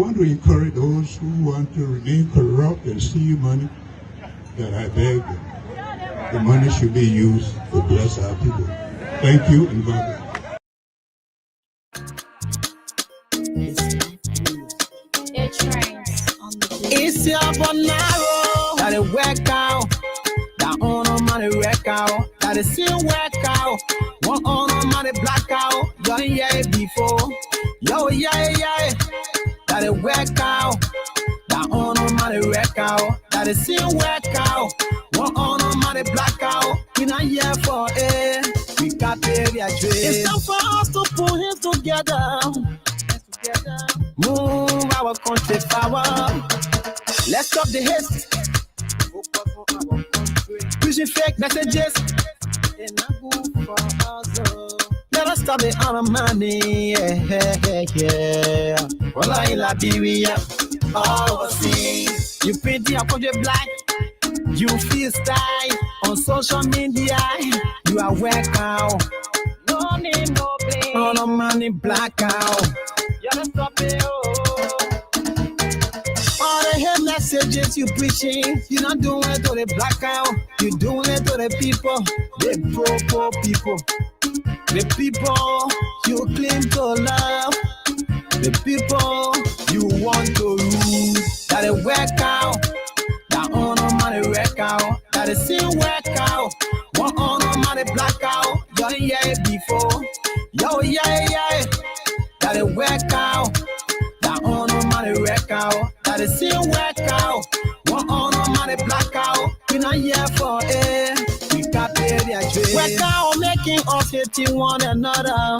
want to encourage those who want to remain corrupt and steal money, that I beg them. The money should be used to bless our people. Thank you and God bless. It's your bonaro that it work out. That on money work out. That it still work out. One on money black out. Yo yeah before. Yo yeah. That it work out. That on money work out. That it still work out. One on money black out. In a year for it. We got area trade. It's time for us to pull hands together. Move our country forward. Let's stop the hate. Pushing fake messages. Let us stop the honor money. Yeah. Well, I in Liberia, overseas. You paint your country black. You feel style on social media. You are workout. No need no blame. Honor money blackout. You gotta stop it. All the hate messages you preaching, you're not doing it to the blackout. You're doing it to the people, the poor people. The people you claim to love, the people you want to rule. That it work out, that honor money work out, that it still work out. One honor money blackout, yo yeah before, yo yeah. That it work out, that honor money work out, that it still work out. One honor money blackout, we not here for it. We got paid their trade. Work out, making us hating one another.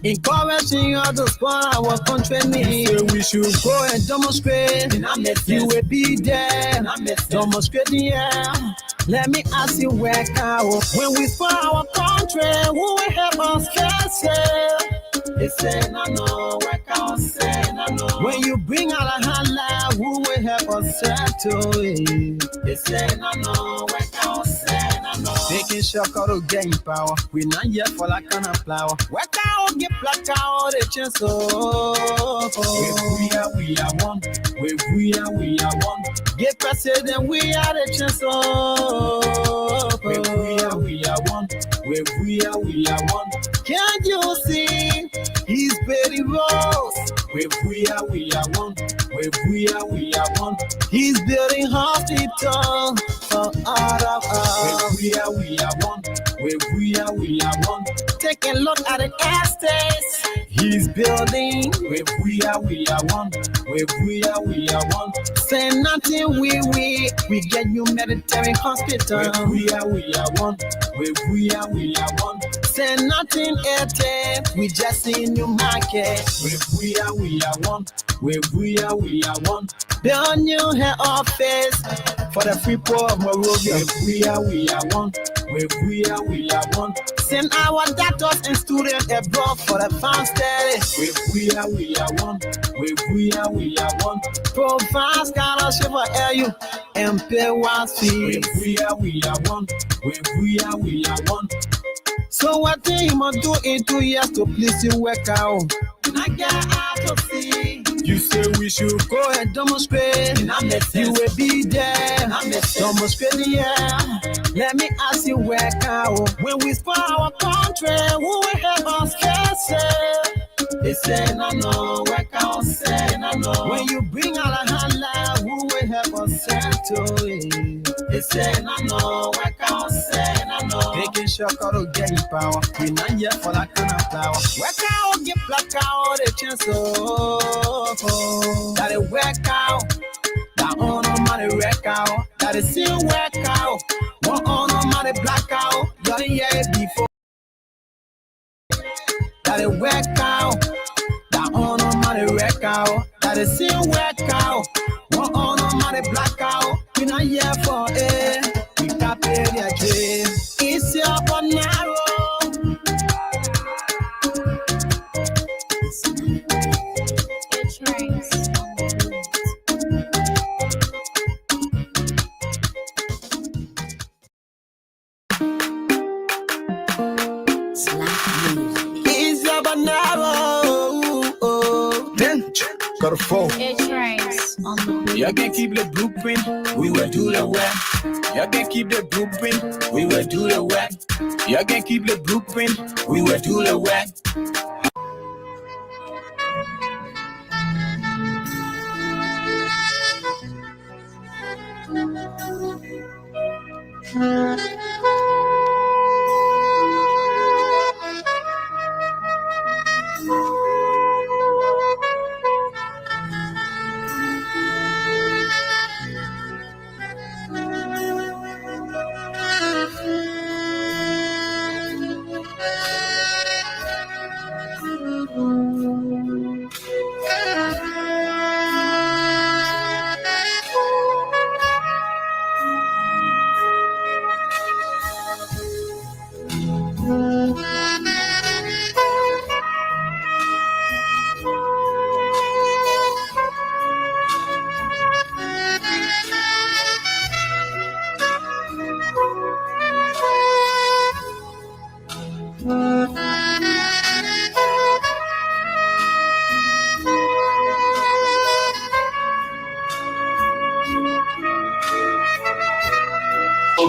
Encouraging us to spoil our country needs. We should go and demonstrate. You will be there. Demonstrate the air. Let me ask you, work out. When we spoil our country, who will help us fix it? They say no, work out, say no. When you bring out a hala, who will help us settle it? They say no, work out, say no. Taking shock out of getting power. We not here for that kind of flower. Work out, get black out, the chance we are one. We are one. Get president, we are the chance we are one. We are one. Can't you see? He's very rose. We are one. We are one. He's building hospital for all of us. We are one. We are one. Take a look at the estates he's building. We are one. We are one. Say nothing, we get you military hospital. We are one. We are one. Say nothing, we just see new market. We are one. We are one. Build new head office for the free poor of Monrovia. We are one. We are one. Send our doctors and students abroad for the farm study. We are one. We are one. Provide scholarship for LU and pay one fee. We are one. We are one. So what thing you must do in 2 years to please you work out? I get out to see. You say we should go and demonstrate. You will be there. Demonstrate the air. Let me ask you work out. When we spoil our country, who will help us fix it? They say no, work out, say no. When you bring out a hala, who will help us settle it? They say no, work out, say no. Taking shock out of getting power. We not here for that kind of flower. Work out, get black out, the chance that it work out. That honor money work out. That it still work out. One honor money black out. Done yeah before. That it work out. That honor money work out. That it still work out. One honor money black out. We not here for it. We got paid their trade. It's your bonaro. It rains. It's your bonaro. Got a phone. It trains on the beat. You can keep the blueprint, we will do the work. You can keep the blueprint, we will do the work. You can keep the blueprint, we will do the work.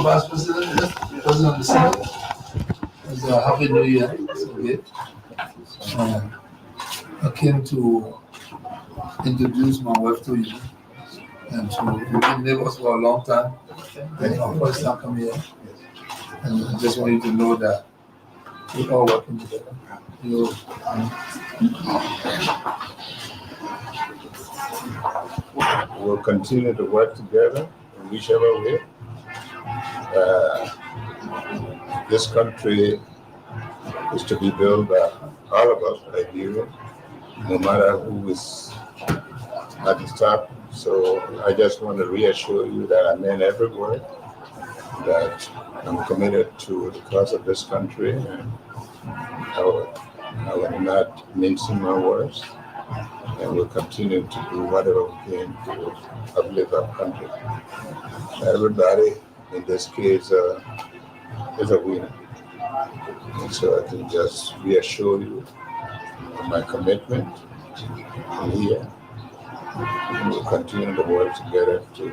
Vice President, President of the Senate. It's a Happy New Year. It's okay. I came to introduce my wife to you and we've been neighbors for a long time. And our first time coming here. And I just want you to know that we're all working together. We'll continue to work together in whichever way. This country is to be built by all of us, Liberians, no matter who is at the top. So I just want to reassure you that I mean every word, that I'm committed to the cause of this country, and I will not mince my words, and we'll continue to do whatever we can to uplift our country. Everybody in this case is a winner. And so I can just reassure you of my commitment here. And we'll continue to work together to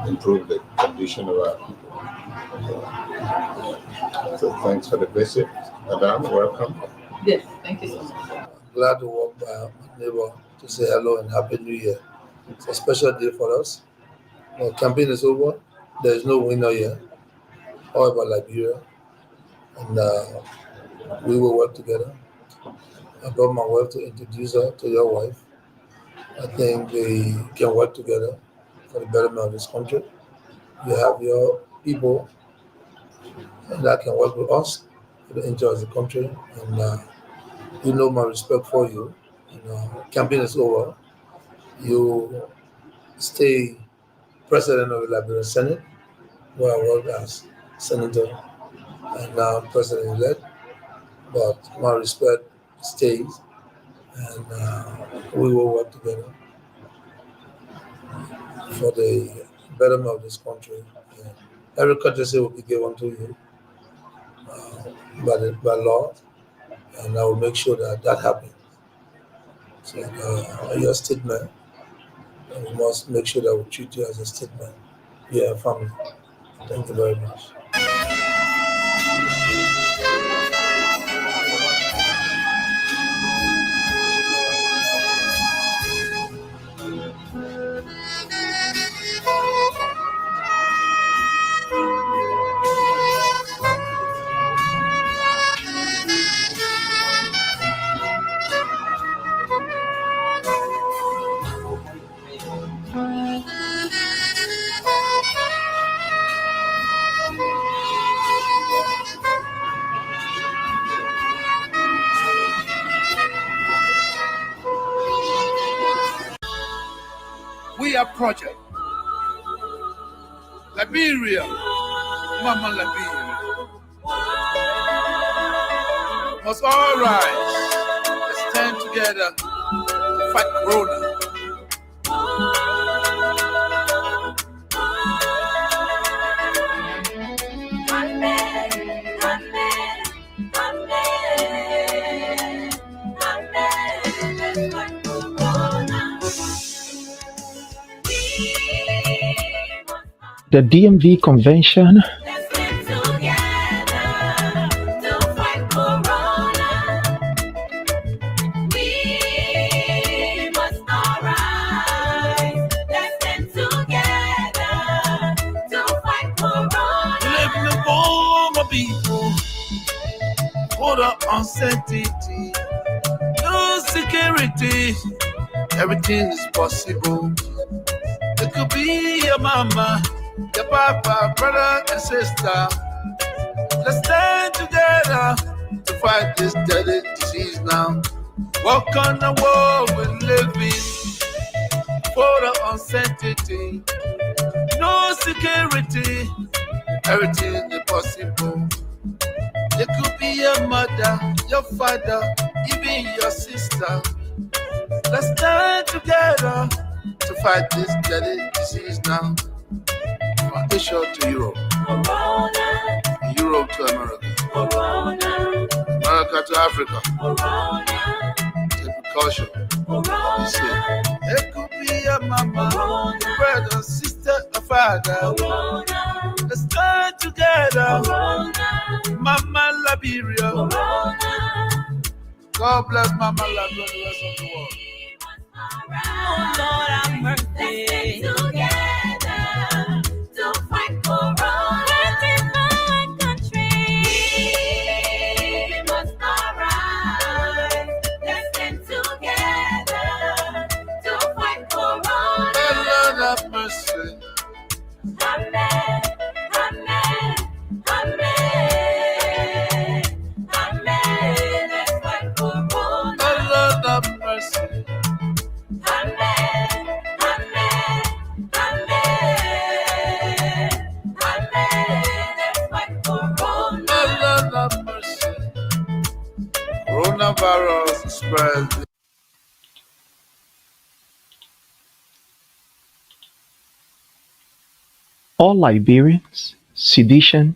improve the condition of our people. So thanks for the visit. Madam, welcome. Yes, thank you so much. Glad to walk by my neighbor to say hello and Happy New Year. It's a special day for us. The campaign is over. There is no winner here. All about Liberia. And we will work together. I brought my wife to introduce her to your wife. I think they can work together for the betterment of this country. You have your people that can work with us for the interest of the country. And you know my respect for you. Campaign is over. You stay president of the Liberian Senate, where I work as senator and now president-elect. But my respect stays, and we will work together for the betterment of this country. And every courtesy will be given to you by law, and I will make sure that happens. So your statement, we must make sure that we treat you as a statement. Yeah, family. Thank you very much. Weah project. Liberia, Mama Liberia. Must all rise. Let's stand together to fight Corona. The DMV convention We live in the home of people. Hold up uncertainty. No security. Everything is possible. It could be your mama, your papa, brother, and sister. Let's stand together to fight this deadly disease now. Walk on the world we're living. For the uncertainty. No security. Everything is possible. It could be your mother, your father, even your sister. Let's stand together to fight this deadly disease now. From Asia to Europe, Europe to America, America to Africa. Take precaution. Be safe. It could be your mama, brother, sister, or father. Let's stand together. Mama Liberia. God bless Mama Liberia and the rest of the world. Oh Lord, have mercy. Together to fight corona. This is my country. We must arise. Let's stand together to fight corona. Oh Lord, have mercy. Amen. Amen. Amen. Amen. Let's fight corona. Oh Lord, have mercy. Amen. Amen. Amen. Amen. Let's fight corona. Oh Lord, have mercy. Coronavirus is spread. all Liberians, Cdcians,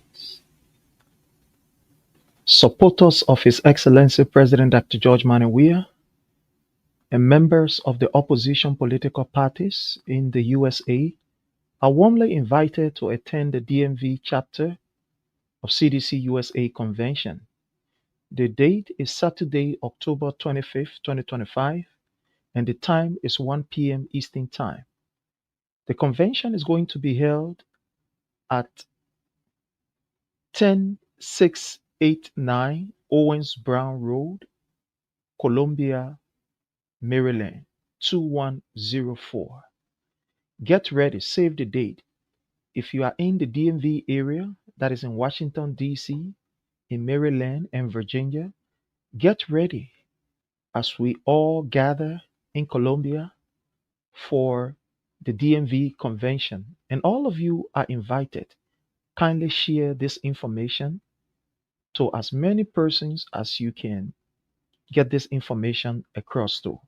supporters of His Excellency President Dr. George Weah, and members of the opposition political parties in the USA are warmly invited to attend the DMV chapter of CDC-USA convention. The date is Saturday, October 25th, 2025, and the time is 1 p.m. Eastern Time. The convention is going to be held at 10689 Owens Brown Road, Columbia, Maryland, 2104. Get ready, save the date. If you are in the DMV area, that is in Washington, D.C., in Maryland and Virginia, get ready as we all gather in Columbia for the DMV convention. And all of you are invited. Kindly share this information to as many persons as you can get this information across to.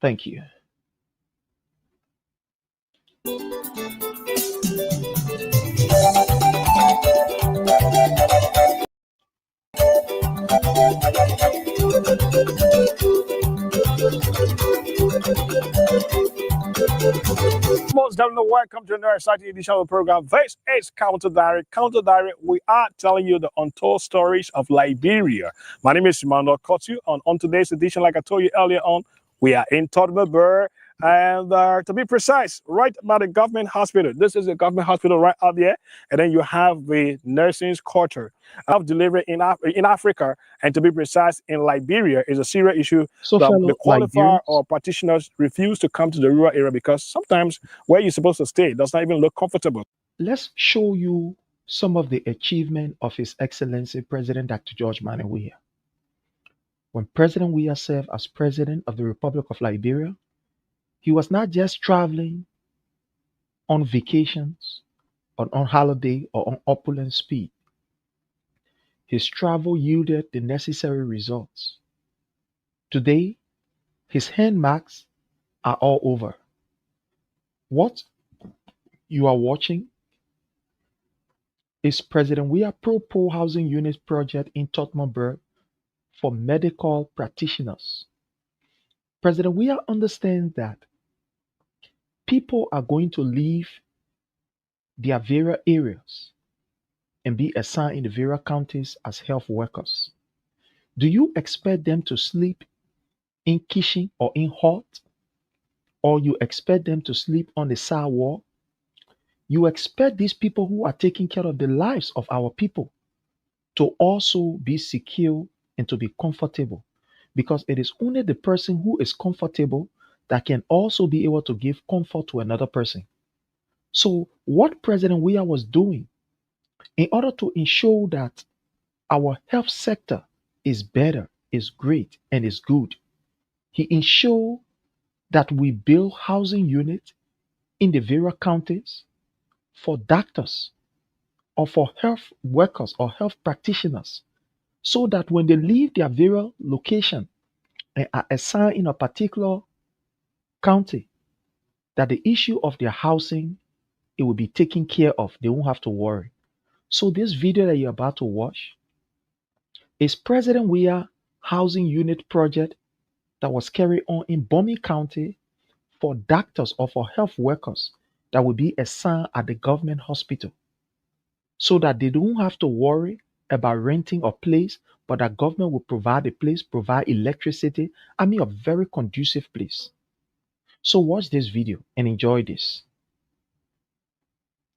Thank you. Most definitely welcome to another exciting edition of the program. This is Counter Diary. Counter Diary, we are telling you the untold stories of Liberia. My name is Emmanuel Kotu. On today's edition, like I told you earlier on, we are in Tottenham, and to be precise, right by the government hospital. This is a government hospital right out there, and then you have the nursing quarter of delivery in Africa, and to be precise, in Liberia is a serious issue. So, The fellow qualifier Liberians, or practitioners refuse to come to the rural area because sometimes where you're supposed to stay does not even look comfortable. let's show you some of the achievement of His Excellency President Dr. George Weah. When President Weah served as President of the Republic of Liberia, he was not just traveling on vacations, on holiday, or on opulent speed. His travel yielded the necessary results. Today, his hand marks are all over. What you are watching is President Weah Pro Housing Unit project in Tottenham for medical practitioners. President Weah understands that people are going to leave their various areas and be assigned in the various counties as health workers, do you expect them to sleep in kitchen or in hut? Or you expect them to sleep on the sidewalk? You expect these people who are taking care of the lives of our people to also be secure and to be comfortable, because it is only the person who is comfortable that can also be able to give comfort to another person. So, what President Weah was doing in order to ensure that our health sector is better, is great, and is good, he ensured that we build housing units in the various counties for doctors or for health workers or health practitioners, so that when they leave their various location and are assigned in a particular county, that the issue of their housing, it will be taken care of. They won't have to worry. So this video that you're about to watch is President Weah housing unit project that was carried on in Bomi County for doctors or for health workers that will be assigned at the government hospital, so that they don't have to worry about renting a place, but that government will provide a place, provide electricity. I mean, a very conducive place. So watch this video and enjoy this.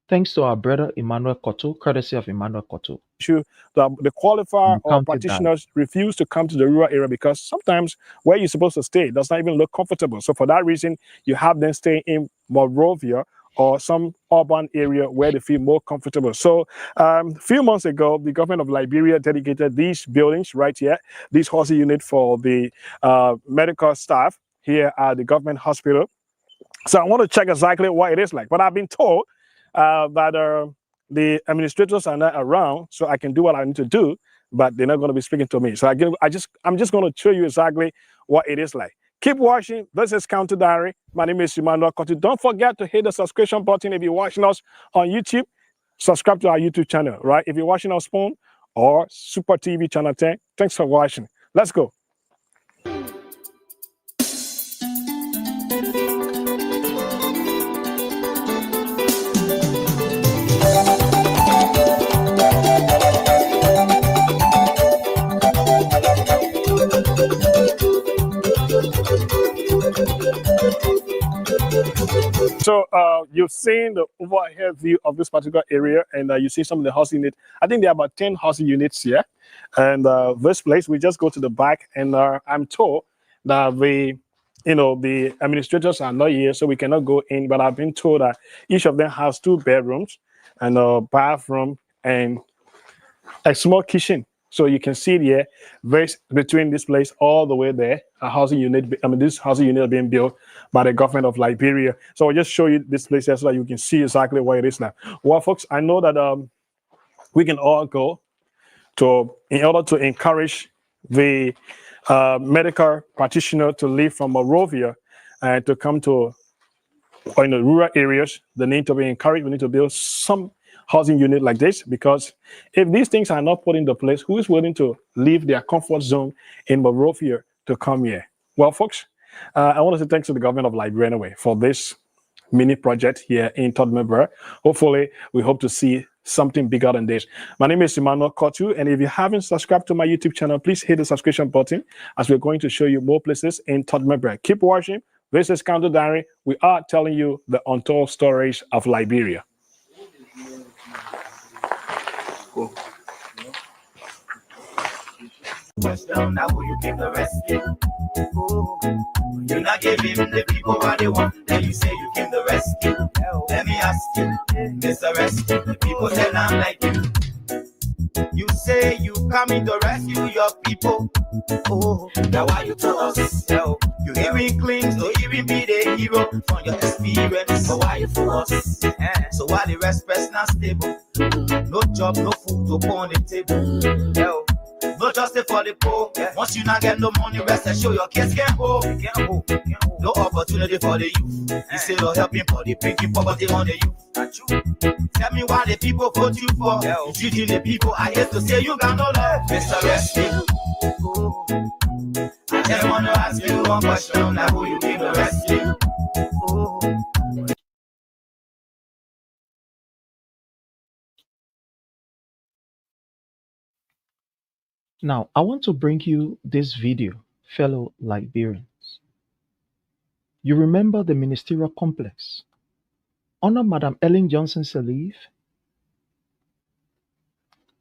Thanks to our brother Emmanuel Koto, courtesy of Emmanuel Koto. The qualifier or County practitioners refuse to come to the rural area because sometimes where you're supposed to stay does not even look comfortable. So for that reason, you have them stay in Monrovia or some urban area where they feel more comfortable. So a few months ago, the government of Liberia dedicated these buildings right here, this housing unit for the medical staff here at the government hospital. So I want to check exactly what it is like. But I've been told that the administrators are not around, so I can do what I need to do, but they're not going to be speaking to me. So I'm just going to show you exactly what it is like. Keep watching. This is County Diary. My name is Emmanuel Kotu. Don't forget to hit the subscription button if you're watching us on YouTube. Subscribe to our YouTube channel, right? If you're watching on Spoon or Super TV Channel 10, thanks for watching. Let's go. So you've seen the overhead view of this particular area, and you see some of the housing units. I think there are about 10 housing units here. And this place, we just go to the back, and I'm told that the administrators are not here, so we cannot go in. But I've been told that each of them has 2 bedrooms and a bathroom and a small kitchen. So you can see here, between this place all the way there, a housing unit. This housing unit being built by the government of Liberia. So I'll just show you this place here so that you can see exactly what it is now. Well, folks, I know that we can all go in order to encourage the medical practitioner to leave from Monrovia and to come to in the rural areas. They need to be encouraged. We need to build some housing unit like this, because if these things are not put into place, who is willing to leave their comfort zone in Monrovia to come here? Well, folks, I want to say thanks to the government of Liberia anyway for this mini project here in Todmebere. Hopefully, we hope to see something bigger than this. My name is Emmanuel Kotu, and if you haven't subscribed to my YouTube channel, please hit the subscription button, as we're going to show you more places in Todmebere. Keep watching. This is County Diary. We are telling you the untold stories of Liberia. Question, now who you came to rescue? You're not giving the people what they want, then you say you came to rescue. Let me ask you, Mr. Rescue, the people say I'm like you. You say you coming to rescue your people. Oh, now why you tell us? You hearing claims to even be the hero from your experience. So why you for us? So why the rest person not stable? No job, no food to put on the table. No justice for the poor. Once you not get no money, rest and show your kids can't go. No opportunity for the youth. You say no helping for the pinky poverty on the youth. Tell me why the people vote you for. You treating the people, I hate to say you got no love. Mr. Rescue. I just want to ask you one question. Now who you came to rescue? Now, I want to bring you this video, fellow Liberians. You remember the ministerial complex under Madam Ellen Johnson Sirleaf,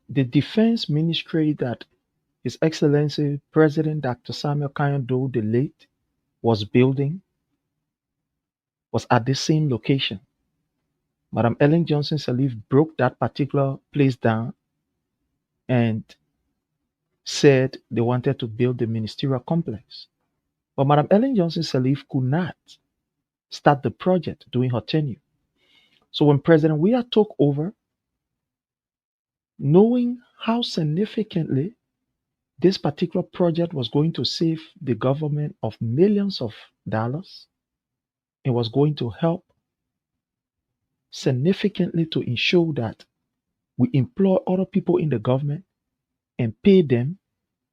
the defense ministry that His Excellency President Dr. Samuel Kanyado the late was building was at the same location. Madam Ellen Johnson Sirleaf broke that particular place down and said they wanted to build the ministerial complex. But Madam Ellen Johnson Sirleaf could not start the project during her tenure. So when President Weah took over, knowing how significantly this particular project was going to save the government of millions of dollars, it was going to help significantly to ensure that we employ other people in the government and pay them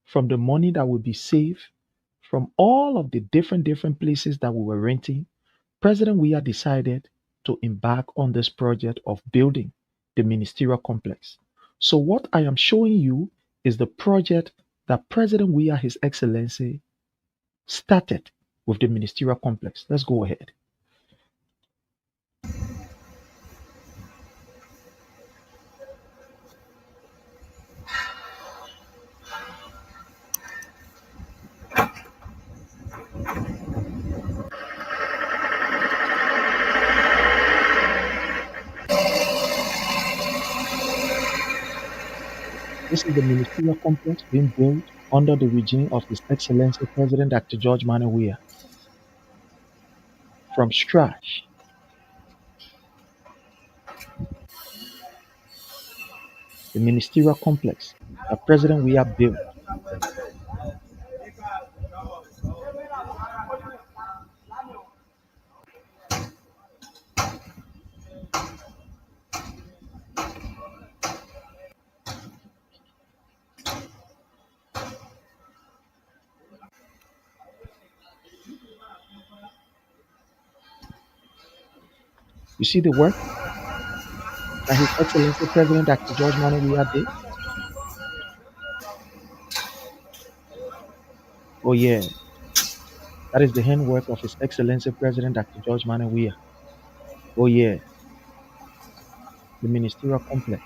from the money that will be saved from all of the different places that we were renting. President Weah decided to embark on this project of building the ministerial complex. So what I am showing you is the project that President Weah, His Excellency, started with the ministerial complex. Let's go ahead. This is the ministerial complex being built under the regime of His Excellency President Dr. George Manneh Weah. From scratch. The ministerial complex that President Weah built. You see the work that His Excellency President Dr. George Manneh Weah did? Oh yeah, that is the handwork of His Excellency President Dr. George Manneh Weah. Oh yeah, the ministerial complex.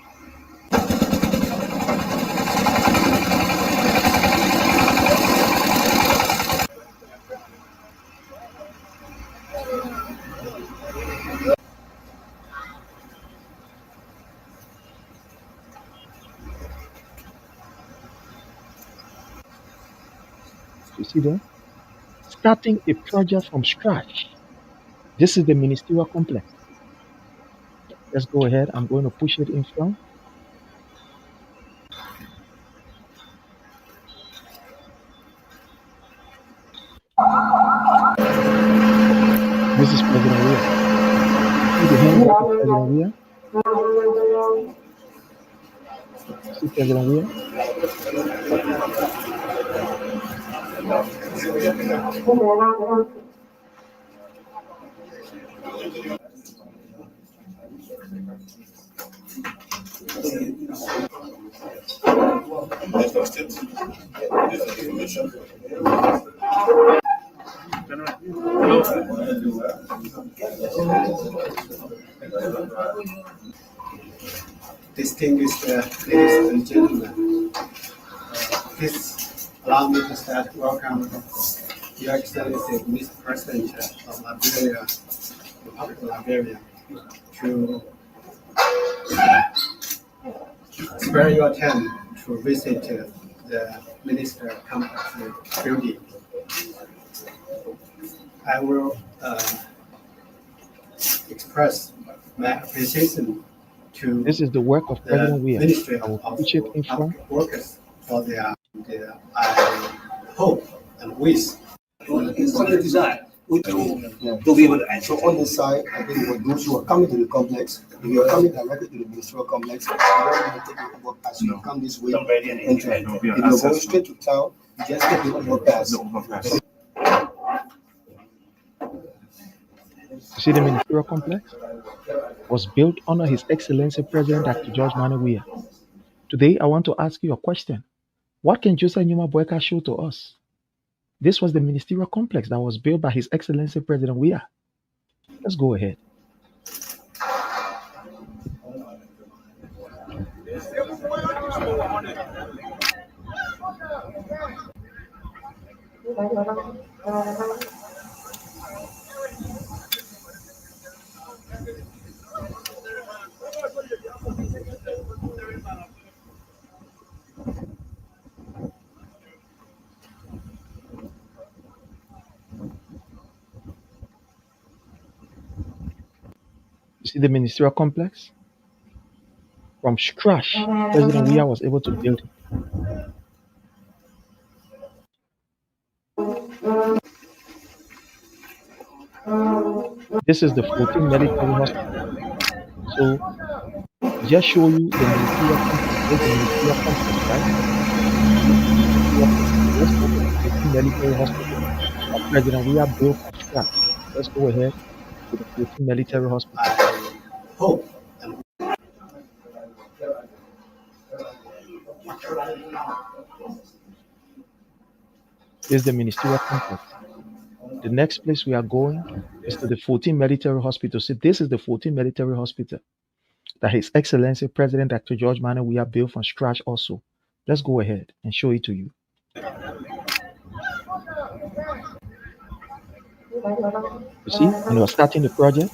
You see there? Starting a project from scratch. This is the ministerial complex. Let's go ahead. I'm going to push it in front. This is President Weah. See the handwork of President Weah? See President Weah? Distinguished ladies and gentlemen, please allow me to start welcome Your Excellency, Mr. President of Liberia, Republic of Liberia, to spare your time to visit the Minister Complex building. I will express my appreciation to This is the work of the President Weah. Ministry I will of push it in front. Public Workers for their I hope and wish. To be able to answer. So on this side, I think for those who are coming to the complex, if you are coming directly to the ministerial complex, you don't need to take the overpass. You come this way. Enter. If you're going straight to town, you just take the overpass. You see the ministerial complex was built under His Excellency President Dr. George Manneh Weah. Today, I want to ask you a question. What can Joseph Numa Boyka show to us? This was the ministerial complex that was built by His Excellency President Weah. Let's go ahead. You see the ministerial complex? From scratch, President Weah was able to build it. This is the 14th military hospital. So, just show you the ministerial complex. There's the ministerial complex, right? Let's go to the 14th military hospital that President Weah built from scratch. Let's go ahead to the 14th military hospital. Hope. This is the ministerial complex. The next place we are going is to the 14th military hospital. So this is the 14th military hospital that His Excellency President Dr. George Manneh Weah built from scratch also. Let's go ahead and show it to you. You see, when we are starting the project,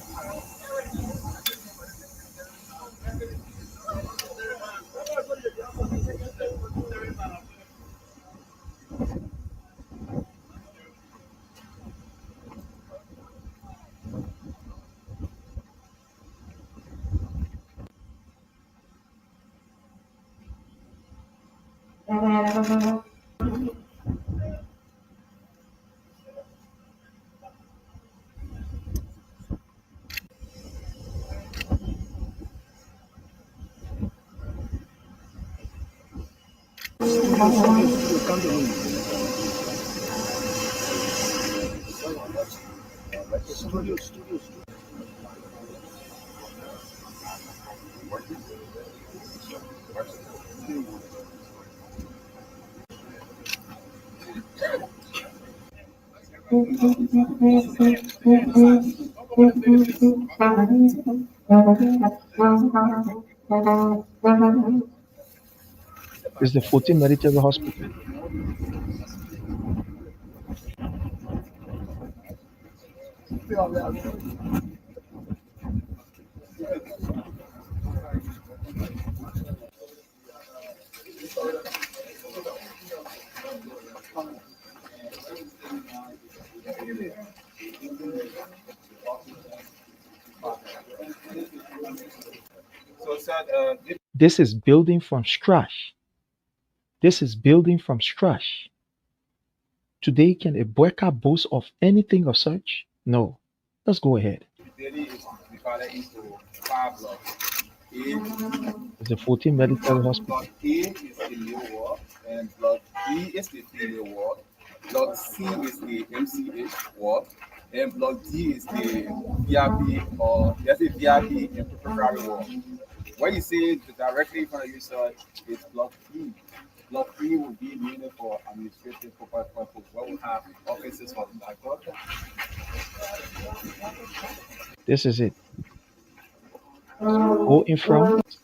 this is the 14th military hospital. This is building from scratch. This is building from scratch. Today, can a Boyka boast of anything of such? No. Let's go ahead. It's a 14 military hospital. Block A is the male ward, and block B is the female ward. Block C is the MCH ward, and block D is the VIB or there's a VIB and preparatory ward. What you see directly in front of you, sir, is block B. Block B will be mainly for administrative purposes, where we have offices for the doctor. This is it. Go in front.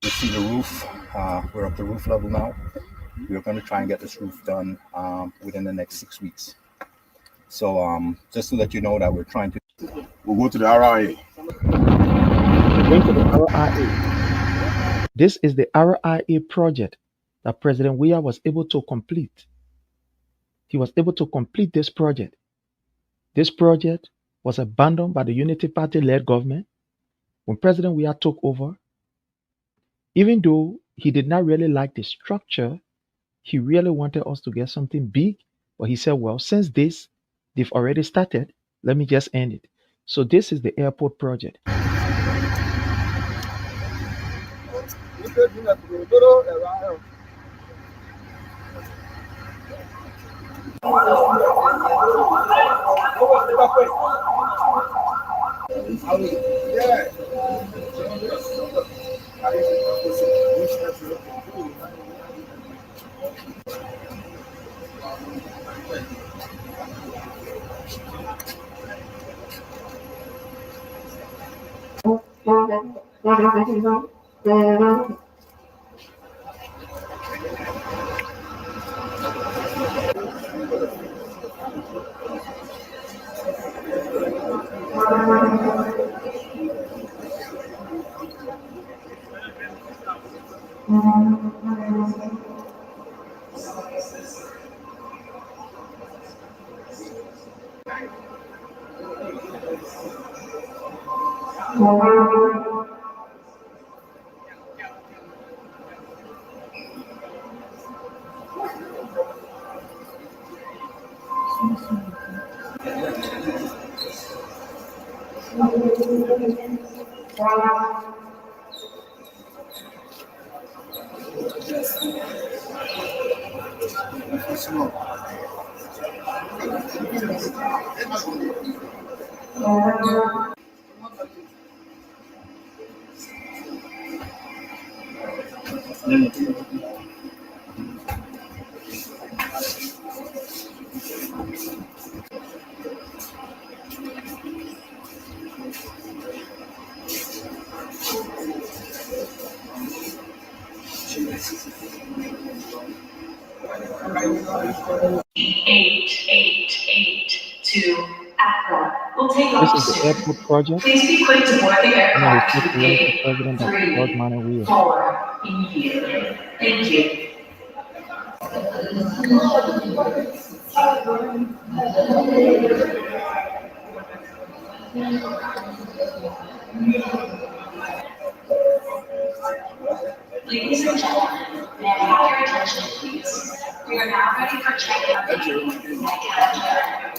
You see the roof. We're up to roof level now. We're going to try and get this roof done within the next 6 weeks. So just to let you know that we'll go to the RIA. We're going to the RIA. This is the RIA project that President Weah was able to complete. He was able to complete this project. This project was abandoned by the Unity Party-led government when President Weah took over. Even though he did not really like the structure, he really wanted us to get something big. But he said, well, since they've already started, let me just end it. So this is the airport project. This is the airport project, Please be quick to board the and it aircraft reflects to the words of gate President Dr. George 3, Manuel Weah. 4 immediately. Thank you. Ladies and gentlemen, may I have your attention, please? We are now ready for check-in. I count 7, 8, 9, and 10.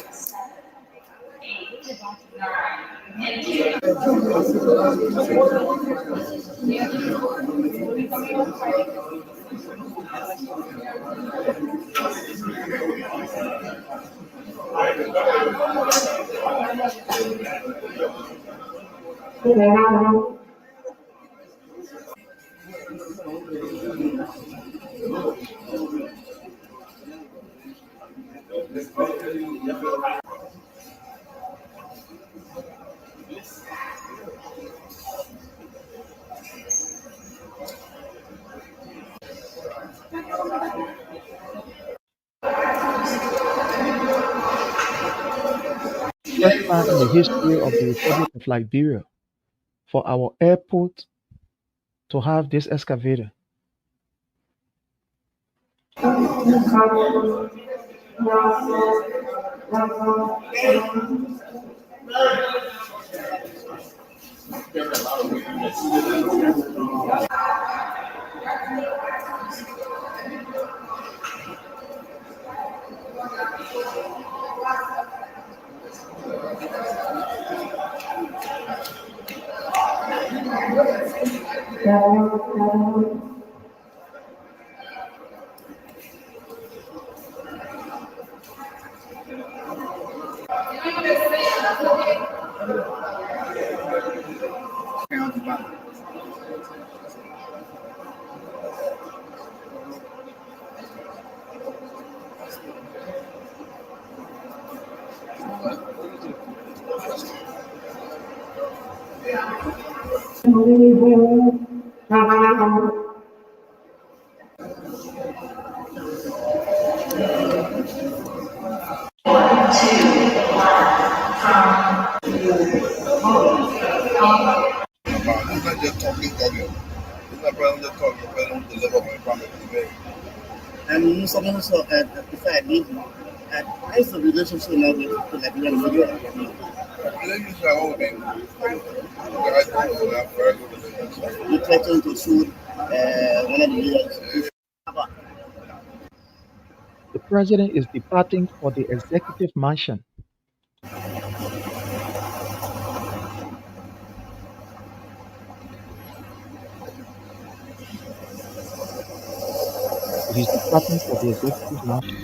First time in the history of the Republic of Liberia for our airport to have this excavator. And someone also before I leave, how is the relationship now with Liberian media? Relationship are all been. You threatened to sue one of the leaders. The president is departing for the executive mansion. He's departing for the executive mansion.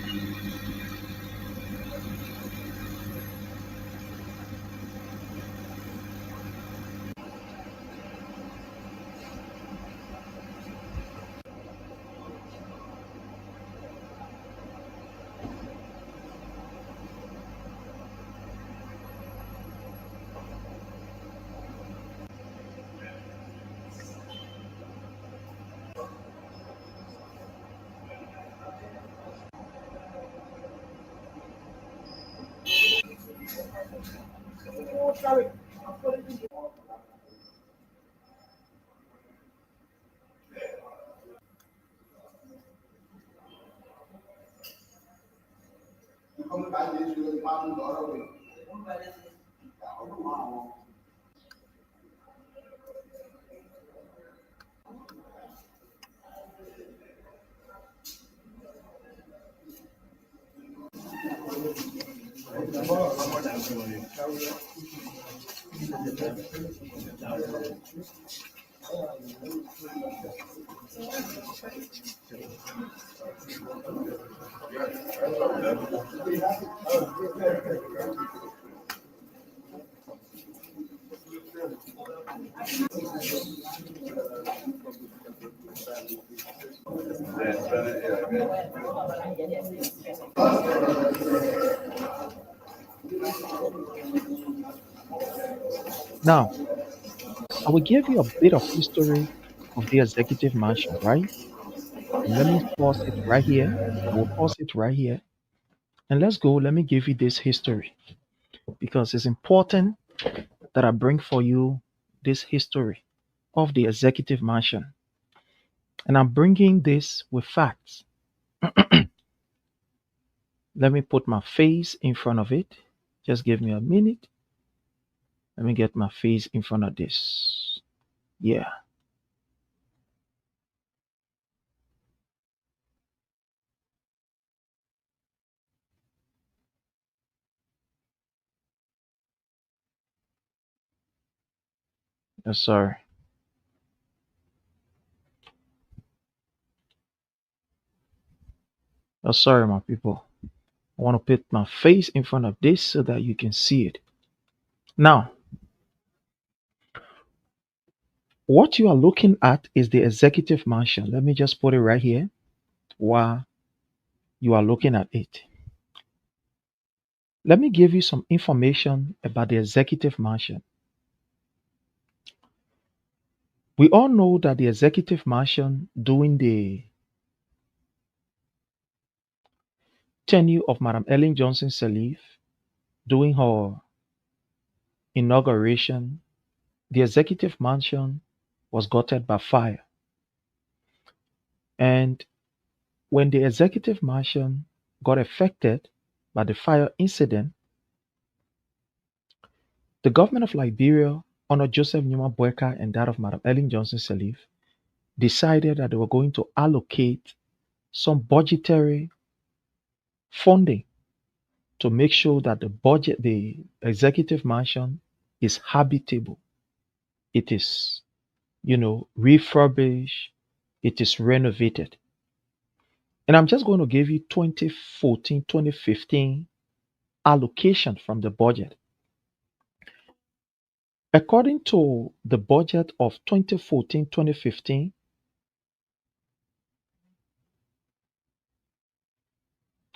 Now, I will give you a bit of history of the executive mansion, right? And let me pause it right here. I will pause it right here. And let's go. Let me give you this history because it's important that I bring for you this history of the executive mansion. And I'm bringing this with facts. Let me put my face in front of it. Just give me a minute. Let me get my face in front of this. Yeah. Sorry. Sorry, my people. I want to put my face in front of this so that you can see it. Now, what you are looking at is the executive mansion. Let me just put it right here while you are looking at it. Let me give you some information about the executive mansion. We all know that the executive mansion during the tenure of Madam Ellen Johnson Sirleaf, during her inauguration, the executive mansion was gutted by fire. And when the executive mansion got affected by the fire incident, the government of Liberia, under Joseph Numa Boyka and that of Madam Ellen Johnson Sirleaf, decided that they were going to allocate some budgetary funding to make sure that the executive mansion is habitable. It is, refurbished. It is renovated. And I'm just going to give you 2014, 2015 allocation from the budget. According to the budget of 2014, 2015,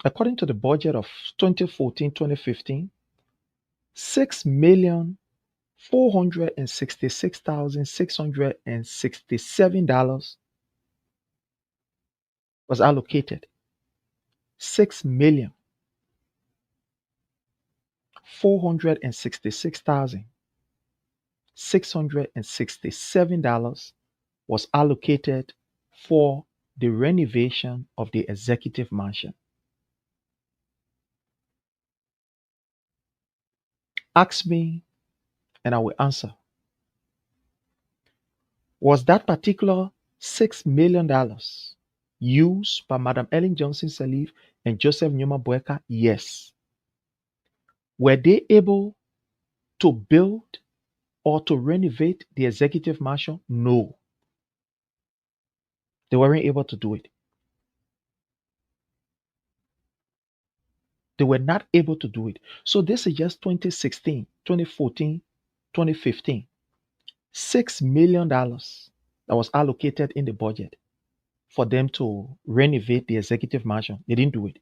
according to the budget of 2014, 2015, $6,466,667 was allocated. $6,466,667 was allocated for the renovation of the executive mansion. Ask me and I will answer. Was that particular $6 million used by Madam Ellen Johnson Sirleaf and Joseph Numa Boyka? Yes. Were they able to build or to renovate the executive mansion? No. They weren't able to do it. They were not able to do it. So this is just 2016, 2014, 2015. $6 million that was allocated in the budget for them to renovate the executive mansion. They didn't do it.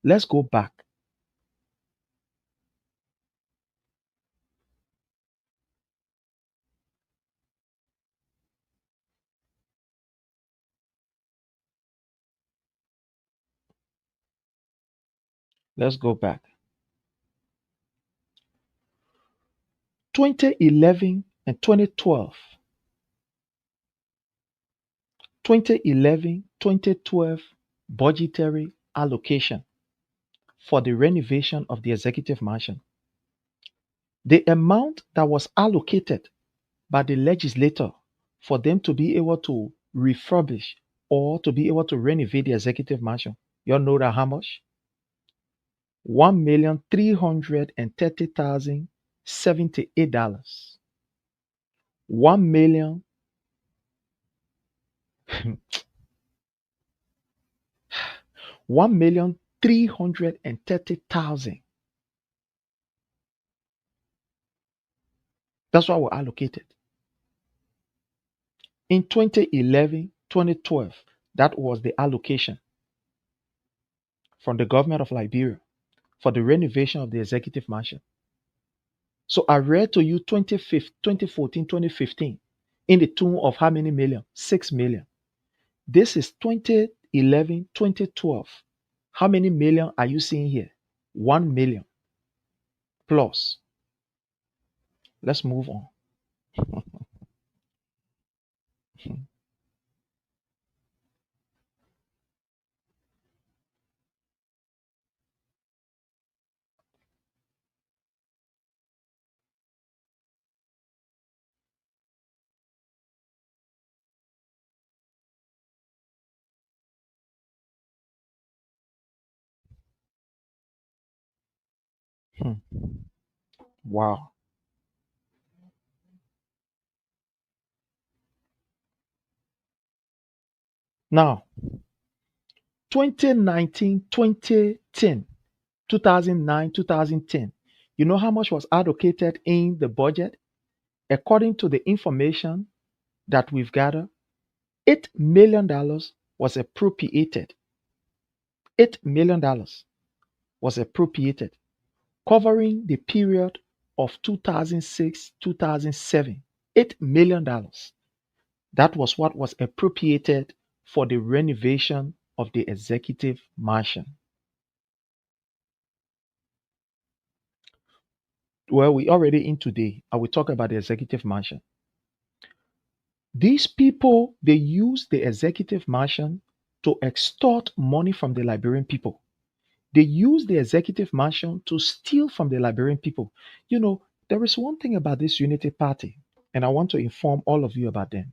Let's go back. Let's go back. 2011 and 2012, 2011-2012 budgetary allocation for the renovation of the executive mansion. The amount that was allocated by the legislator for them to be able to refurbish or to be able to renovate the executive mansion, you all know that how much? $1,330,078. 1 million $1,330,000. That's what were allocated. In 2011, 2012, that was the allocation from the government of Liberia for the renovation of the executive mansion. So I read to you 2014, 2015 in the tune of how many million? 6 million. This is 2011, 2012. How many million are you seeing here? 1 million plus. Let's move on. Hmm. Wow. Now, 2019, 2010, 2009, 2010. You know how much was allocated in the budget? According to the information that we've gathered, $8 million was appropriated. $8 million was appropriated, covering the period of 2006, 2007. $8 million. That was what was appropriated for the renovation of the executive mansion. Well, we already in today. I will talk about the executive mansion. These people, they use the executive mansion to extort money from the Liberian people. They use the executive mansion to steal from the Liberian people. You know, there is one thing about this Unity Party, and I want to inform all of you about them.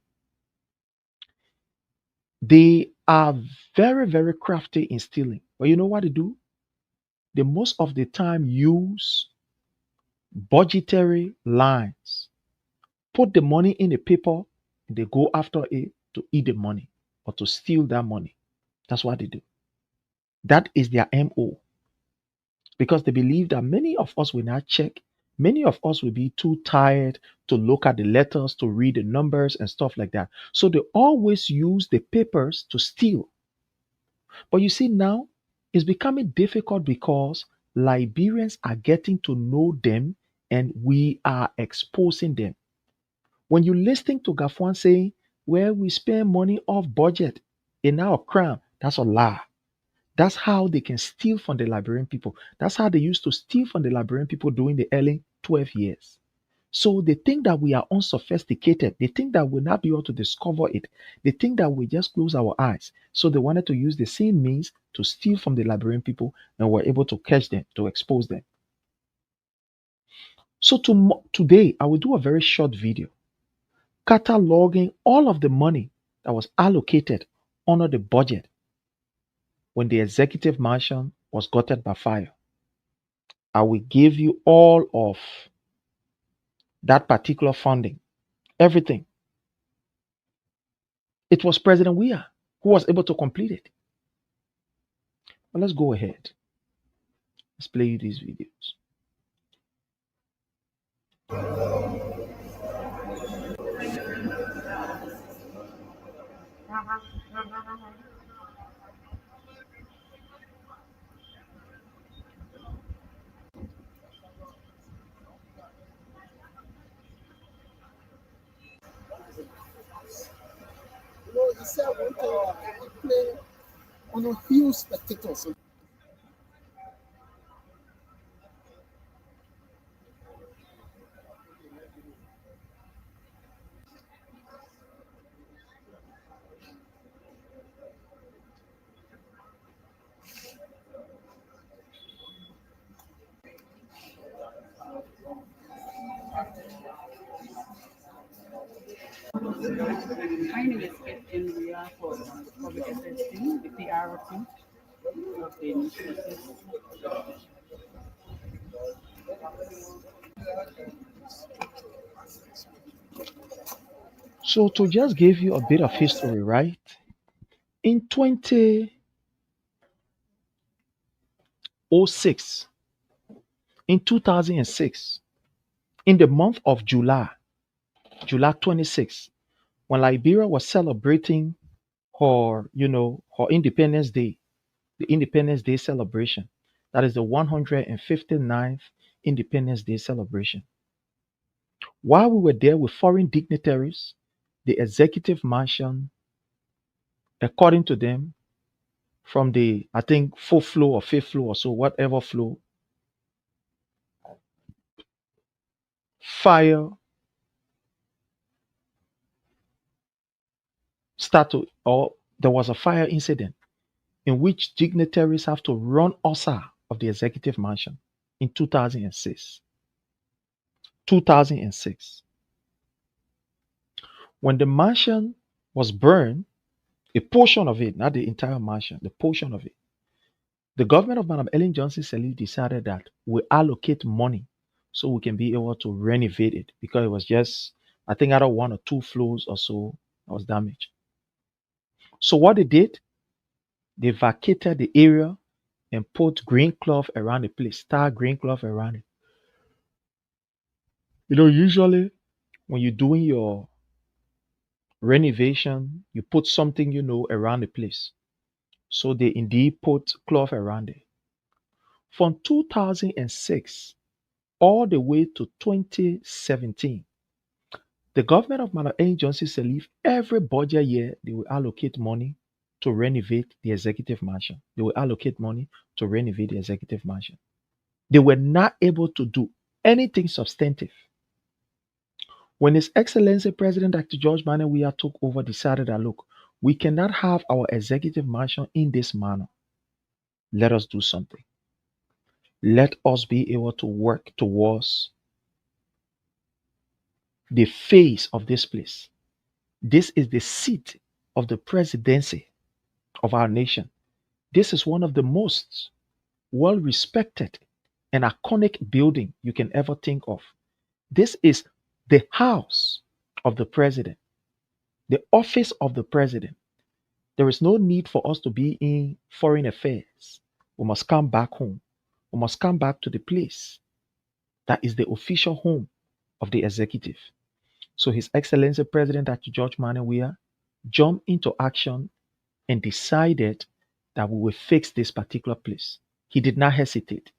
They are very, very crafty in stealing. But you know what they do? They most of the time use budgetary lines, put the money in the paper, and they go after it to eat the money or to steal that money. That's what they do. That is their MO. Because they believe that many of us will not check. Many of us will be too tired to look at the letters, to read the numbers and stuff like that. So they always use the papers to steal. But you see, now it's becoming difficult because Liberians are getting to know them and we are exposing them. When you listen to Gafuan saying, well, we spend money off budget in our crown, that's a lie. That's how they can steal from the Liberian people. That's how they used to steal from the Liberian people during the early 12 years. So they think that we are unsophisticated. They think that we'll not be able to discover it. They think that we just close our eyes. So they wanted to use the same means to steal from the Liberian people and were able to catch them, to expose them. So today, I will do a very short video cataloging all of the money that was allocated under the budget when the executive mansion was gutted by fire. I will give you all of that particular funding, everything. It was President Weah who was able to complete it. But let's go ahead. Let's play you these videos. You know, he said one thing that he play on a huge spectacle. So My name is Captain Weah for public affairs team, the PR team of the initiative. So to just give you a bit of history, right? In 2006, in 2006, in the month of July, July 26, when Liberia was celebrating her Independence Day, the Independence Day celebration. That is the 159th Independence Day celebration. While we were there with foreign dignitaries, the executive mansion, according to them, from the, I think, fourth floor or fifth floor or so, whatever floor, fire started, or there was a fire incident in which dignitaries have to run us out of the executive mansion in 2006. 2006. When the mansion was burned, a portion of it, not the entire mansion, the portion of it, the government of Madam Ellen Johnson Sirleaf decided that we allocate money so we can be able to renovate it because it was just, I think, either one or two floors or so that was damaged. So what they did, they vacated the area and put green cloth around the place, star green cloth around it. Usually when you're doing your renovation, you put something, around the place. So they indeed put cloth around it. From 2006 all the way to 2017, the government of Madam Ellen Johnson Sirleaf, every budget year, they will allocate money to renovate the executive mansion. They will allocate money to renovate the executive mansion. They were not able to do anything substantive. When His Excellency President Dr. George Manneh Weah took over, decided that, look, we cannot have our executive mansion in this manner. Let us do something. Let us be able to work towards the face of this place. This is the seat of the presidency of our nation. This is one of the most well respected and iconic building you can ever think of. This is the house of the president, the office of the president. There is no need for us to be in foreign affairs. We must come back home. We must come back to the place that is the official home of the executive. So His Excellency President Dr. George Manneh Weah jumped into action and decided that we will fix this particular place. He did not hesitate.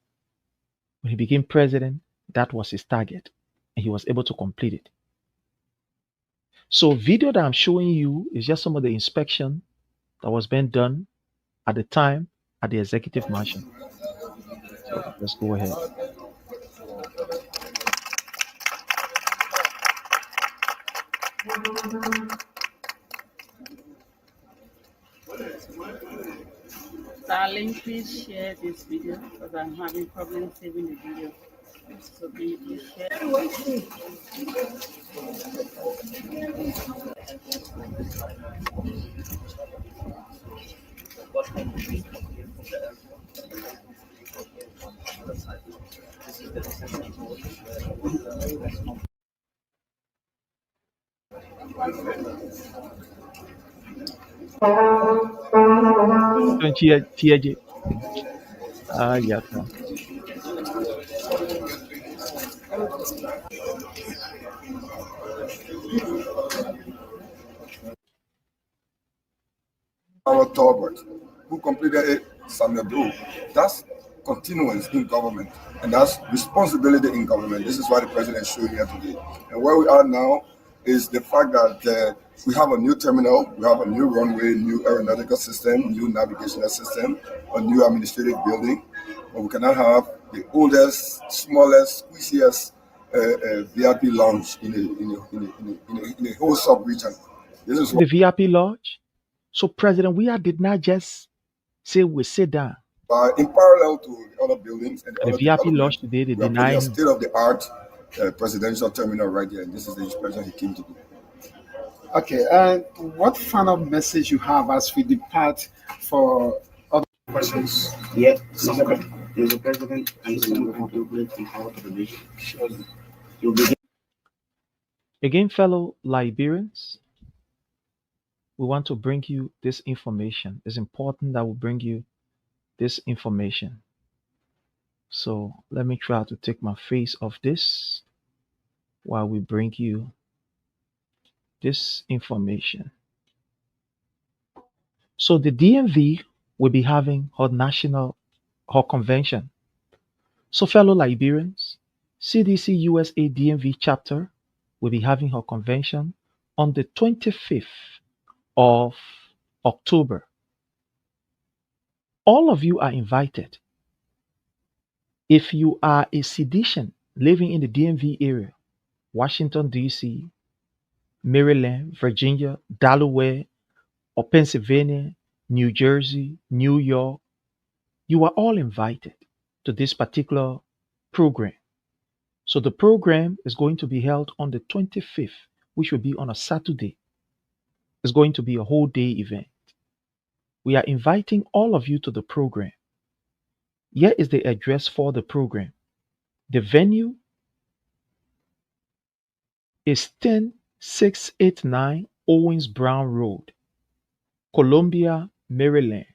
When he became president, that was his target, and he was able to complete it. So video that I'm showing you is just some of the inspection that was being done at the time at the executive mansion. So let's go ahead. Darling, please share this video because I'm having problems saving the video. So please share. Don't you hear? Yeah. Our Talbot, who completed it, Samuel Doe. That's continuance in government, and that's responsibility in government. This is why the president is showing here today. And where we are now is the fact that we have a new terminal, we have a new runway, new aeronautical system, new navigational system, a new administrative building, but we cannot have the oldest, smallest, squeeziest VIP lounge in the whole sub-region. This is the VIP lodge. So President Weah did not just say we sit down. In parallel to the other buildings and the VIP lodge today, they deny a state-of-the-art presidential terminal right here, and this is the inspection he came to do. Okay, what final message you have as we depart for other questions? Yeah, there's a president and some of the great in power to the nation. You'll be Again, fellow Liberians, we want to bring you this information. It's important that we bring you this information. So let me try to take my face off this while we bring you this information. So the DMV will be having her convention. So fellow Liberians, CDC-USA DMV chapter will be having her convention on the 25th of October. All of you are invited. If you are a Cdcian living in the DMV area, Washington, D.C., Maryland, Virginia, Delaware, or Pennsylvania, New Jersey, New York, you are all invited to this particular program. So the program is going to be held on the 25th, which will be on a Saturday. It's going to be a whole day event. We are inviting all of you to the program. Here is the address for the program. The venue is 10689 Owens Brown Road, Columbia, Maryland,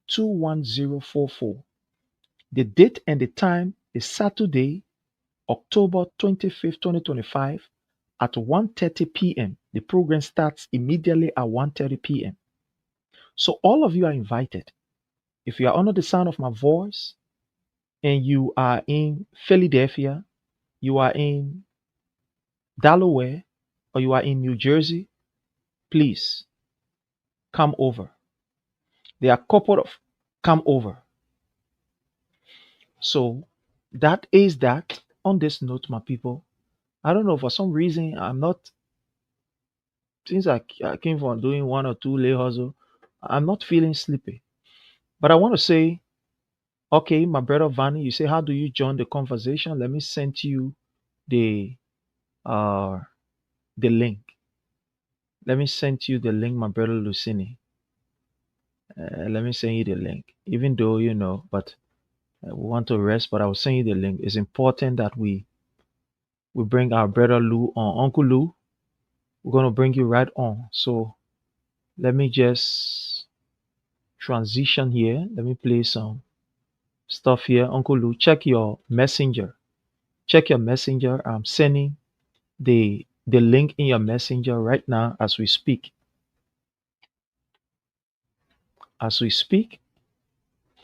21044. The date and the time is Saturday, October 25th, 2025 at 1:30 p.m. The program starts immediately at 1:30 p.m. So all of you are invited. If you are under the sound of my voice and you are in Philadelphia, you are in Delaware, or you are in New Jersey, please come over. There are a couple of come over. So that is that. On this note, my people, I don't know, for some reason, I'm not, since I came from doing one or two lay hustle, I'm not feeling sleepy. But I want to say, okay, my brother Vanny, you say, how do you join the conversation? Let me send you the uh the link. Let me send you the link, my brother Lucini. Let me send you the link. Even though you know, but we want to rest, but I will send you the link. It's important that we bring our brother Lou on. Uncle Lou, we're gonna bring you right on. So let me just transition here. Let me play some stuff here. Uncle Lou, check your messenger. Check your messenger. I'm sending the link in your messenger right now as we speak. As we speak,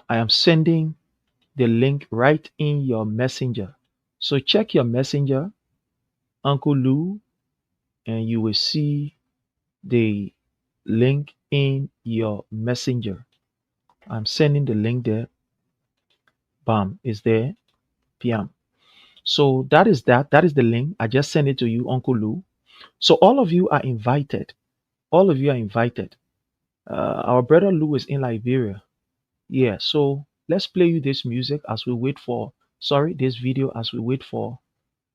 I am sending the link right in your messenger. So check your messenger, Uncle Lou, and you will see the link in your messenger. I'm sending the link there. Bam, is there. PM. So that is that. That is the link. I just sent it to you, Uncle Lou. So all of you are invited. All of you are invited. Our brother Lou is in Liberia. Yeah, so let's play you this music as we wait for, sorry, this video as we wait for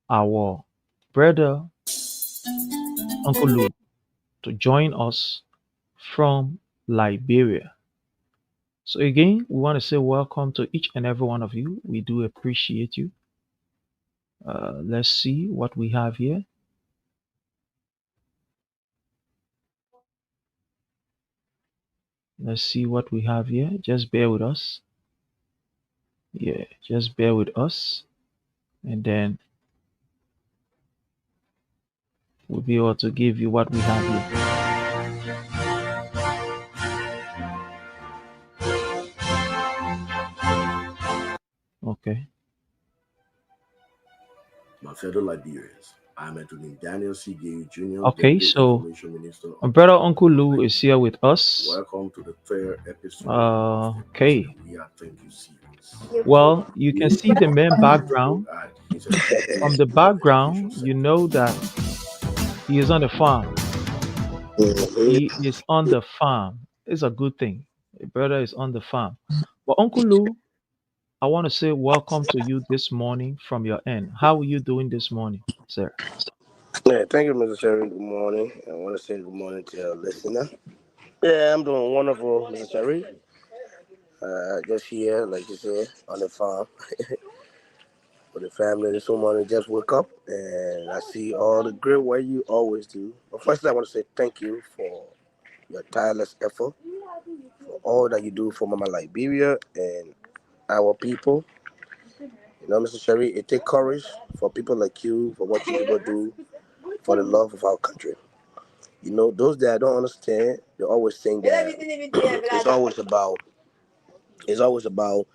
our brother Uncle Lou to join us from Liberia. So again, we want to say welcome to each and every one of you. We do appreciate you. Let's see what we have here. Let's see what we have here. Just bear with us. Yeah, just bear with us. And then we'll be able to give you what we have here. Okay. My fellow Liberians, I'm Anthony Daniel C. Gay Jr., Okay, Deputy so Information Minister my of brother Uncle Lou is here with us. Welcome to the third episode of the Okay. Weah Thank You series. Well, you can see the main background. From the background, you know that he is on the farm. He is on the farm. It's a good thing. The brother is on the farm. But Uncle Lou, I want to say welcome to you this morning from your end. How are you doing this morning, sir? Yeah, thank you, Mr. Sherry. Good morning. I want to say good morning to your listener. Yeah, I'm doing wonderful, Mr. Sherry. Just here, like you said, on the farm with the family this morning. Just woke up and I see all the great work you always do. But first, I want to say thank you for your tireless effort, for all that you do for Mama Liberia and our people. You know, Mr. Sherry, it takes courage for people like you, for what you people do for the love of our country. You know, those that don't understand, they always think that it's always about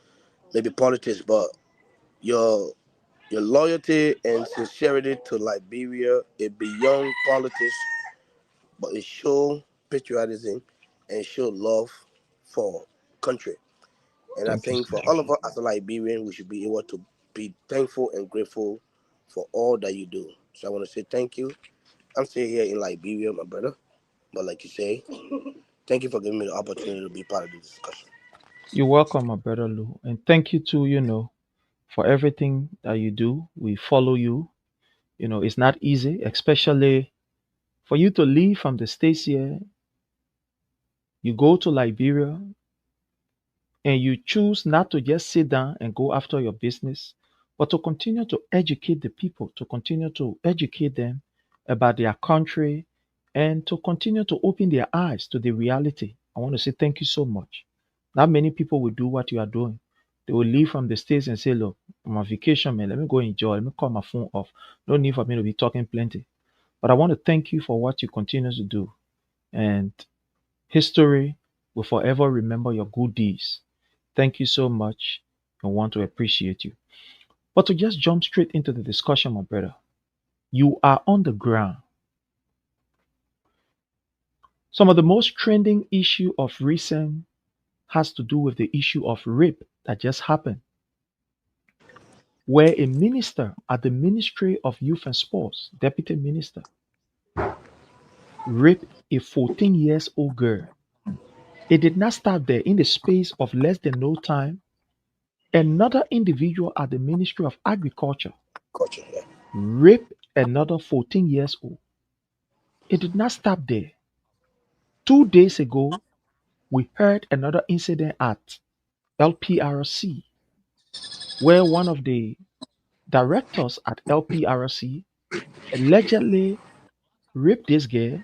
maybe politics, but your your loyalty and sincerity to Liberia is beyond politics, but it show patriotism and show love for country. And I Thank you, think sir. for all of us as a Liberian, we should be able to be thankful and grateful for all that you do. So I want to say thank you. I'm still here in Liberia, my brother. But like you say, thank you for giving me the opportunity to be part of this discussion. You're welcome, my brother Lou. And thank you too, for everything that you do. We follow you. It's not easy, especially for you to leave from the States here. You go to Liberia and you choose not to just sit down and go after your business, but to continue to educate the people, to continue to educate them about their country, and to continue to open their eyes to the reality. I want to say thank you so much. Not many people will do what you are doing. They will leave from the States and say, look, I'm on vacation, man. Let me go enjoy. Let me call my phone off. No need for me to be talking plenty. But I want to thank you for what you continue to do. And history will forever remember your good deeds. Thank you so much. I want to appreciate you. But to just jump straight into the discussion, my brother, you are on the ground. Some of the most trending issue of recent has to do with the issue of rape that just happened, where a minister at the Ministry of Youth and Sports, deputy minister, raped a 14 years old girl. It did not stop there. In the space of less than no time, another individual at the Ministry of Agriculture Culture, yeah. raped another 14 years old. It did not stop there. 2 days ago, we heard another incident at LPRC, where one of the directors at LPRC allegedly raped this girl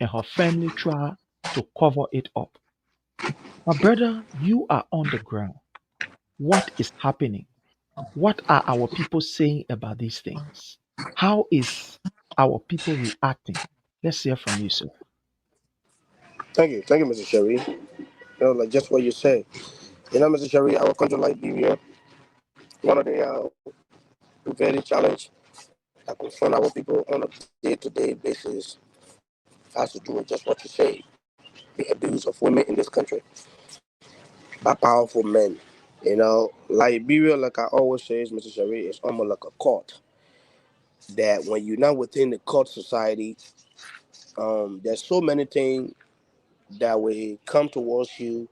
and her family tried to cover it up. My brother, you are on the ground. What is happening? What are our people saying about these things? How is our people reacting? Let's hear from you, sir. Thank you, Mr. Sherry. Like just what you say. Mr. Sherry, our country Liberia, one of the very challenge that confront our people on a day-to-day basis has to do with just what you say, the abuse of women in this country by powerful men. Liberia, like I always say, Mr. Sherry, is almost like a court. That when you're not within the court society, there's so many things that will come towards you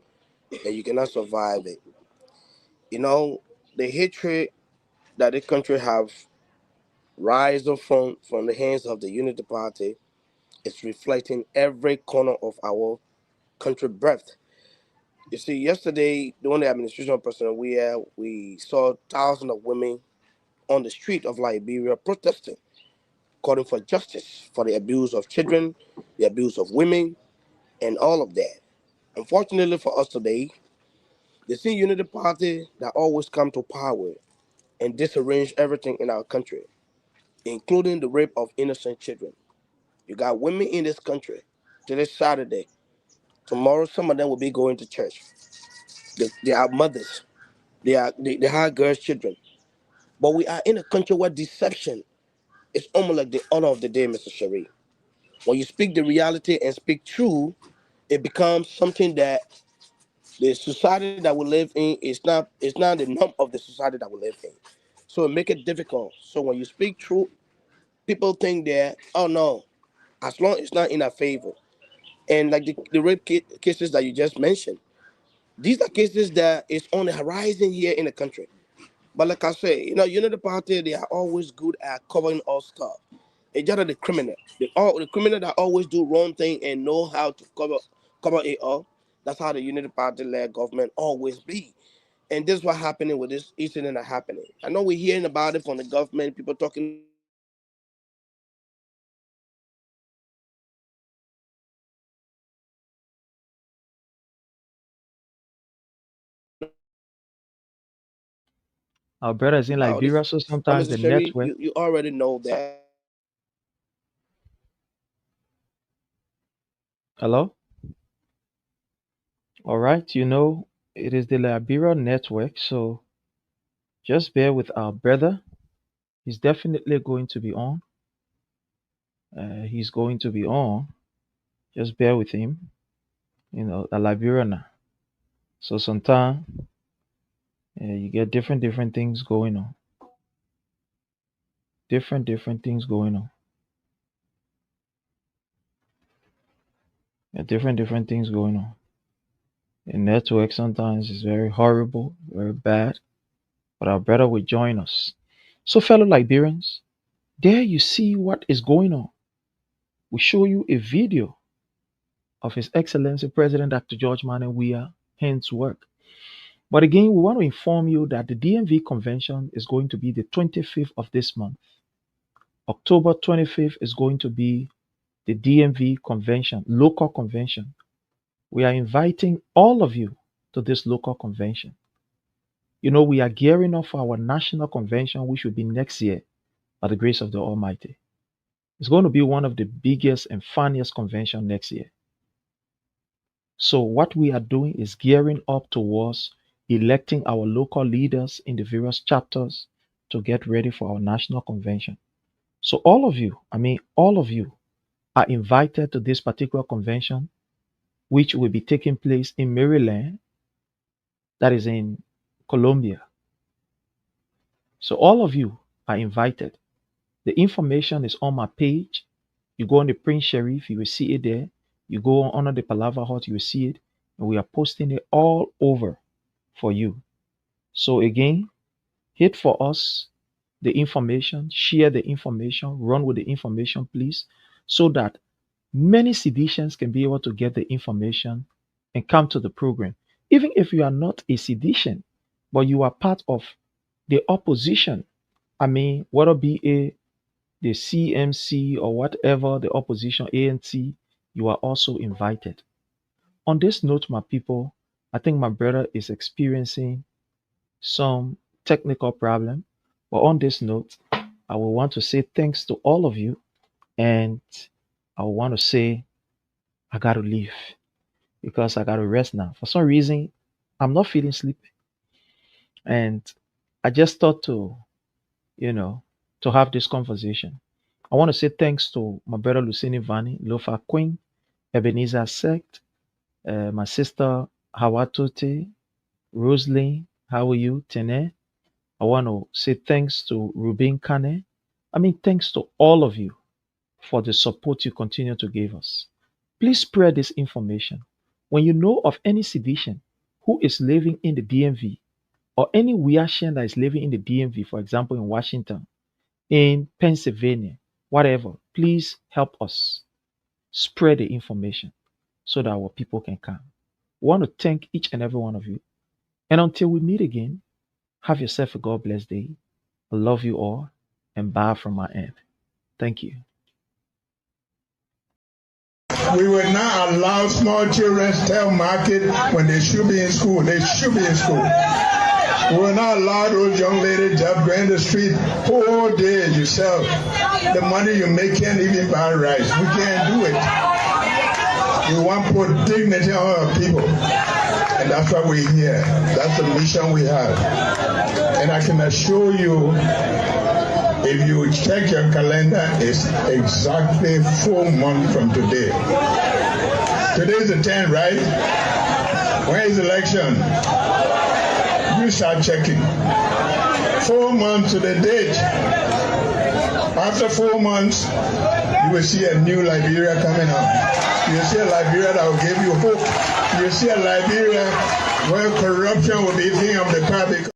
and you cannot survive it. You know, the hatred that the country have rise from the hands of the Unity Party is reflecting every corner of our country breadth. You see, yesterday during the administration of President Weah, we saw thousands of women on the street of Liberia protesting, calling for justice for the abuse of children, the abuse of women, and all of that. Unfortunately for us today, the same Unity Party that always come to power and disarrange everything in our country, including the rape of innocent children. You got women in this country today Saturday. Tomorrow, some of them will be going to church. They are mothers. They have girls, children. But we are in a country where deception is almost like the honor of the day, Mr. Sharif. When you speak the reality and speak true, it becomes something that the society that we live in is not the norm of the society that we live in. So it make it difficult. So when you speak true, people think that, oh no, as long as it's not in our favor. And like the cases that you just mentioned, these are cases that is on the horizon here in the country. But like I say, Unity Party, they are always good at covering all stuff. It's just the criminal. The criminal that always do wrong thing and know how to cover it up. That's how the Unity Party-led government always be. And this is what happening with this incident that happening. I know we're hearing about it from the government, people talking. Our brothers in About this. Liberia, so sometimes the Mr. Sherry, network. you already know that. Hello? All right, it is the Liberia network, so just bear with our brother. He's definitely going to be on. He's going to be on. Just bear with him. A Liberian. So sometimes you get different things going on. Different things going on. Different things going on. The network sometimes is very horrible, very bad, but our brother will join us. So, fellow Liberians, there you see what is going on. We show you a video of His Excellency President Dr. George Manneh Weah hands work. But again, we want to inform you that the DMV convention is going to be the 25th of this month. October 25th is going to be the DMV convention, local convention. We are inviting all of you to this local convention. We are gearing up for our national convention, which will be next year by the grace of the Almighty. It's going to be one of the biggest and funniest conventions next year. So what we are doing is gearing up towards electing our local leaders in the various chapters to get ready for our national convention. So all of you are invited to this particular convention, which will be taking place in Maryland, that is in Colombia. So all of you are invited. The information is on my page. You go on the Prince Sheriff, you will see it there. You go on under the Palava Hut, you will see it. And we are posting it all over for you. So again, hit for us the information, share the information, run with the information, please, so that many Cdcians can be able to get the information and come to the program. Even if you are not a Cdcian, but you are part of the opposition, whether it be the CMC or whatever, the opposition, ANC, you are also invited. On this note, my people, I think my brother is experiencing some technical problem. But on this note, I will want to say thanks to all of you. And I want to say I got to leave because I got to rest now. For some reason, I'm not feeling sleepy. And I just thought to have this conversation. I want to say thanks to my brother Lucini Vani, Lofa Queen, Ebenezer Sect, my sister Hawatote, Rosaline, how are you, Tene? I want to say thanks to Rubin Kane. Thanks to all of you for the support you continue to give us. Please spread this information. When you know of any Cdcian who is living in the DMV or any Weahian that is living in the DMV, for example, in Washington, in Pennsylvania, whatever, please help us spread the information so that our people can come. We want to thank each and every one of you. And until we meet again, have yourself a God bless day. I love you all and bye from my end. Thank you. We will not allow small children to tell market when they should be in school. They should be in school. We will not allow those young ladies to go in the street whole day yourself. The money you make can't even buy rice. We can't do it. We want to put dignity on our people. And that's why we're here. That's the mission we have. And I can assure you, if you check your calendar, it's exactly 4 months from today. Today is the 10th, right? When is the election? You start checking. 4 months to the date. After 4 months, you will see a new Liberia coming up. You will see a Liberia that will give you hope. You will see a Liberia where corruption will be king of the public.